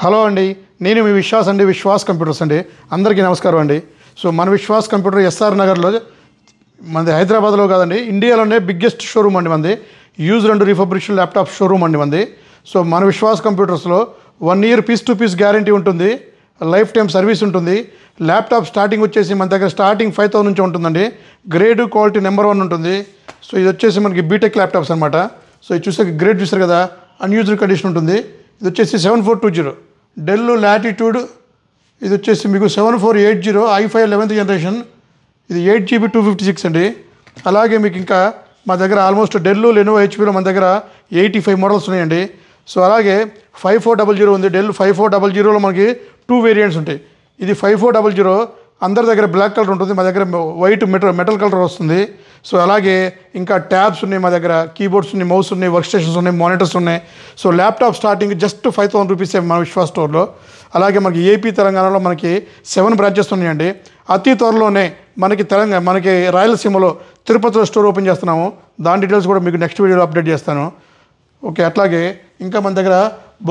Hello అండి, నేను మీ విశ్వాస్ అండి, విశ్వాస్ కంప్యూటర్స్ అండి. అందరికీ నమస్కారం అండి. సో మన విశ్వాస్ కంప్యూటర్ ఎస్ఆర్ నగర్లో, మనది హైదరాబాద్లో కాదండి, ఇండియాలోనే బిగ్గెస్ట్ షోరూమ్ అండి మనది. Used and refurbished laptop showroom అండి మనది. సో మన విశ్వాస్ కంప్యూటర్స్లో 1 year piece to piece guarantee ఉంటుంది, లైఫ్ టైం సర్వీస్ ఉంటుంది. ల్యాప్టాప్ స్టార్టింగ్ వచ్చేసి మన దగ్గర స్టార్టింగ్ 5,000 నుంచి ఉంటుందండి. గ్రేడ్ క్వాలిటీ నెంబర్ 1 ఉంటుంది. సో ఇది వచ్చేసి మనకి బీటెక్ ల్యాప్టాప్స్ అనమాట. సో ఇది చూసే గ్రేడ్ చూసారు కదా, అన్యూజ్డ్ కండిషన్ ఉంటుంది. ఇది వచ్చేసి 7420 డెల్ లాటిట్యూడ్. ఇది వచ్చేసి మీకు 7480 i5 11th జనరేషన్. ఇది 8GB 256 అండి. అలాగే మీకు ఇంకా మా దగ్గర ఆల్మోస్ట్ డెల్, లెనోవో, హెచ్పీలో మన దగ్గర 85 మోడల్స్ ఉన్నాయండి. సో అలాగే 5400 ఉంది. డెల్ 5400లో మనకి 2 వేరియంట్స్ ఉంటాయి. ఇది 5400 అందరి దగ్గర బ్లాక్ కలర్ ఉంటుంది, మా దగ్గర వైట్ మెటల్ కలర్ వస్తుంది. సో అలాగే ఇంకా ట్యాబ్స్ ఉన్నాయి, మా దగ్గర కీబోర్డ్స్ ఉన్నాయి, మౌస్ ఉన్నాయి, వర్క్ స్టేషన్స్ ఉన్నాయి, మానిటర్స్ ఉన్నాయి. సో ల్యాప్టాప్ స్టార్టింగ్ జస్ట్ 5,000 రూపీసే మన విశ్వాస్ స్టోర్లో. అలాగే మనకి ఏపీ తెలంగాణలో మనకి 7 బ్రాంచెస్ ఉన్నాయండి. అతి త్వరలోనే మనకి రాయలసీమలో తిరుపతిలో స్టోర్ ఓపెన్ చేస్తున్నాము. దాని డీటెయిల్స్ కూడా మీకు నెక్స్ట్ వీడియోలో అప్డేట్ చేస్తాను. ఓకే, అట్లాగే ఇంకా మన దగ్గర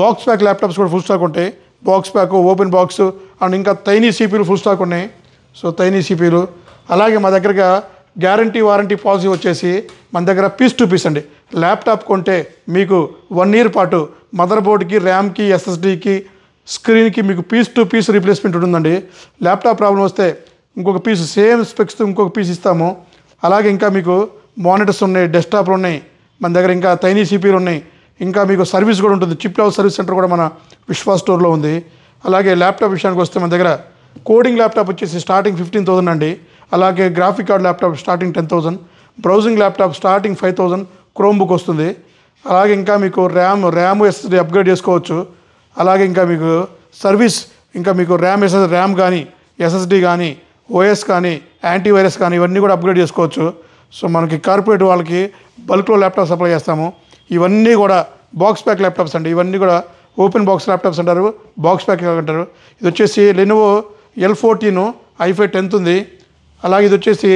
బాక్స్ ప్యాక్ ల్యాప్టాప్స్ కూడా ఫుల్ స్టాక్ ఉంటాయి. Box pack, open box and ఇంకా తైనీ సిపిలు ఫుల్ స్టాక్ ఉన్నాయి. సో తైనీ సిపిలు. అలాగే మా దగ్గరగా గ్యారంటీ వారంటీ పాలసీ వచ్చేసి మన దగ్గర పీస్ టు పీస్ అండి. ల్యాప్టాప్ కొంటే మీకు 1 year పాటు మదర్ బోర్డ్కి, ర్యామ్కి, ఎస్ఎస్డికి, స్క్రీన్కి మీకు పీస్ టు పీస్ రీప్లేస్మెంట్ ఉంటుందండి. ల్యాప్టాప్ ప్రాబ్లం వస్తే ఇంకొక పీస్ సేమ్ స్పెక్స్తో ఇంకొక పీస్ ఇస్తాము. అలాగే ఇంకా మీకు మానిటర్స్ ఉన్నాయి, డెస్క్టాప్లు ఉన్నాయి మన దగ్గర, ఇంకా తైనీ సిపిలు ఉన్నాయి. ఇంకా మీకు సర్వీస్ కూడా ఉంటుంది. చిప్ లెవెల్ సర్వీస్ సెంటర్ కూడా మన విశ్వాస్ స్టోర్లో ఉంది. అలాగే ల్యాప్టాప్ విషయానికి వస్తే మన దగ్గర కోడింగ్ ల్యాప్టాప్ వచ్చేసి స్టార్టింగ్ 15,000 అండి. అలాగే graphic card laptop starting 10,000, browsing laptop starting 5,000, chrome book వస్తుంది. అలాగే ఇంకా మీకు ర్యామ్ ఎస్ఎస్డి అప్గ్రేడ్ చేసుకోవచ్చు. అలాగే ఇంకా మీకు సర్వీస్, ఇంకా మీకు ర్యామ్ కానీ, ఎస్ఎస్డి కానీ, ఓఎస్ కానీ, యాంటీవైరస్ కానీ ఇవన్నీ కూడా అప్గ్రేడ్ చేసుకోవచ్చు. సో మనకి కార్పొరేట్ వాళ్ళకి బల్క్లో ల్యాప్టాప్ సప్లై చేస్తాము. ఇవన్నీ కూడా బాక్స్ ప్యాక్ ల్యాప్టాప్స్ అండి. ఇవన్నీ కూడా ఓపెన్ బాక్స్ ల్యాప్టాప్స్ అంటారు, బాక్స్ ప్యాక్ అంటారు. ఇది వచ్చేసి లెనోవో L14 i5 10th ఉంది. అలాగే ఇది వచ్చేసి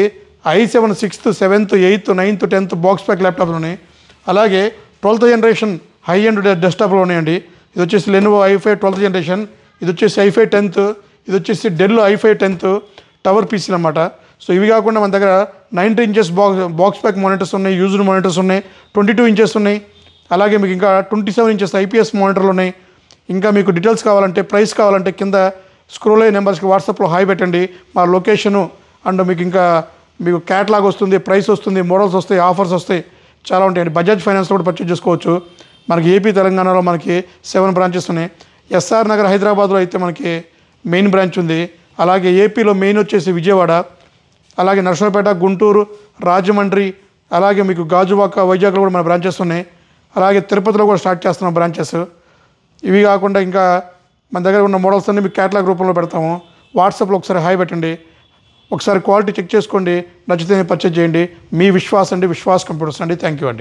i7 6th 7th 8th 9th 10th box pack ల్యాప్టాప్లు ఉన్నాయి. అలాగే 12th జనరేషన్ హై ఎండ్ డెస్క్టాప్లు ఉన్నాయండి. ఇది వచ్చేసి లెనోవో i5 12th జనరేషన్. ఇది వచ్చేసి i5 10th. ఇది వచ్చేసి డెల్ i5 10th టవర్ పీసీలు అనమాట. సో ఇవి కాకుండా మన దగ్గర 90 inches బాక్స్ ప్యాక్ మానిటర్స్ ఉన్నాయి, యూజ్డ్ మానిటర్స్ ఉన్నాయి, 22 inches ఉన్నాయి. అలాగే మీకు ఇంకా 27 inches ఐపీఎస్ మానిటర్లు ఉన్నాయి. ఇంకా మీకు డీటెయిల్స్ కావాలంటే, ప్రైస్ కావాలంటే కింద స్క్రోల్ అయ్యే నెంబర్స్కి వాట్సాప్లో హాయ్ పెట్టండి. మా లొకేషను అండ్ మీకు క్యాటలాగ్ వస్తుంది, ప్రైస్ వస్తుంది, మోడల్స్ వస్తాయి, ఆఫర్స్ వస్తాయి, చాలా ఉంటాయండి. బజాజ్ ఫైనాన్స్లో కూడా పర్చేజ్ చేసుకోవచ్చు. మనకి ఏపీ తెలంగాణలో మనకి 7 బ్రాంచెస్ ఉన్నాయి. ఎస్ఆర్ నగర్ హైదరాబాద్లో అయితే మనకి మెయిన్ బ్రాంచ్ ఉంది. అలాగే ఏపీలో మెయిన్ వచ్చేసి విజయవాడ, అలాగే నర్సరావుపేట, గుంటూరు, రాజమండ్రి, అలాగే మీకు గాజువాక, వైజాగ్లో కూడా మన బ్రాంచెస్ ఉన్నాయి. అలాగే తిరుపతిలో కూడా స్టార్ట్ చేస్తున్నాం బ్రాంచెస్. ఇవి కాకుండా ఇంకా మన దగ్గర ఉన్న మోడల్స్ అన్నీ మీకు క్యాటలాగ్ రూపంలో పెడతాము. వాట్సాప్లో ఒకసారి హాయ్ పెట్టండి, ఒకసారి క్వాలిటీ చెక్ చేసుకోండి, నచ్చితే పర్చేజ్ చేయండి. మీ విశ్వాస్ అండి, విశ్వాస్ కంప్యూటర్స్ అండి. థ్యాంక్ యూ అండి.